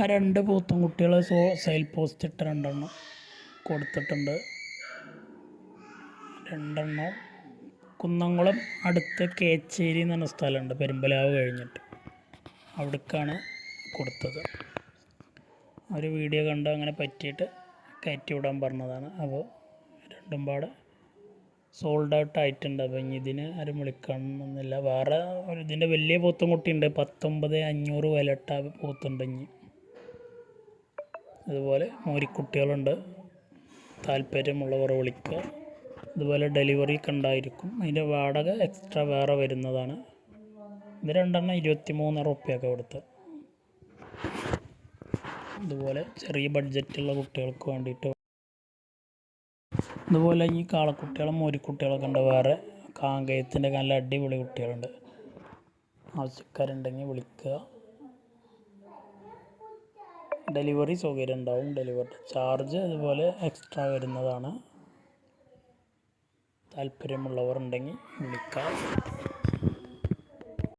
ആ 2 പോത്തും കുട്ടികൾ sale post ഇട്ട് 2 എണ്ണം കൊടുത്തിട്ടുണ്ട്. 2 എണ്ണം കുന്നംകുളം അടുത്ത് കേച്ചേരി എന്ന് പറഞ്ഞ സ്ഥലമുണ്ട്, പെരുമ്പലാവ് കഴിഞ്ഞിട്ട്, അവിടേക്കാണ് കൊടുത്തത്. ഒരു വീഡിയോ കണ്ട് അങ്ങനെ പറ്റിയിട്ട് കയറ്റി വിടാൻ പറഞ്ഞതാണ്. അപ്പോൾ 2ഉം പാടെ സോൾഡ് ഔട്ട് ആയിട്ടുണ്ട്. അപ്പോൾ ഇനി ഇതിന് ആരും വിളിക്കണമെന്നില്ല. വേറെ ഇതിൻ്റെ വലിയ പോത്തും കുട്ടിയുണ്ട്, 19,500 വിലയിട്ട പോത്തുണ്ട്. ഇനി അതുപോലെ മോരിക്കുട്ടികളുണ്ട്, താല്പര്യമുള്ളവർ വിളിക്കുക. അതുപോലെ ഡെലിവറി ഒക്കെ ഉണ്ടായിരിക്കും. അതിൻ്റെ വാടക എക്സ്ട്രാ വേറെ വരുന്നതാണ്. ഇത് 2 എണ്ണം 23 റുപ്യൊക്കെ കൊടുത്ത്. അതുപോലെ ചെറിയ ബഡ്ജറ്റുള്ള കുട്ടികൾക്ക് വേണ്ടിയിട്ട്. അതുപോലെ ഈ കാളക്കുട്ടികളും മോരിക്കുട്ടികളൊക്കെ ഉണ്ട്. വേറെ കാങ്കയത്തിൻ്റെ നല്ല അടിപൊളി കുട്ടികളുണ്ട്. ആവശ്യക്കാരുണ്ടെങ്കിൽ വിളിക്കുക. ഡെലിവറി സൗകര്യം ഉണ്ടാവും. ഡെലിവറി ചാർജ് അതുപോലെ എക്സ്ട്രാ വരുന്നതാണ്. താല്പര്യമുള്ളവർ ഉണ്ടെങ്കിൽ വിളിക്കാം.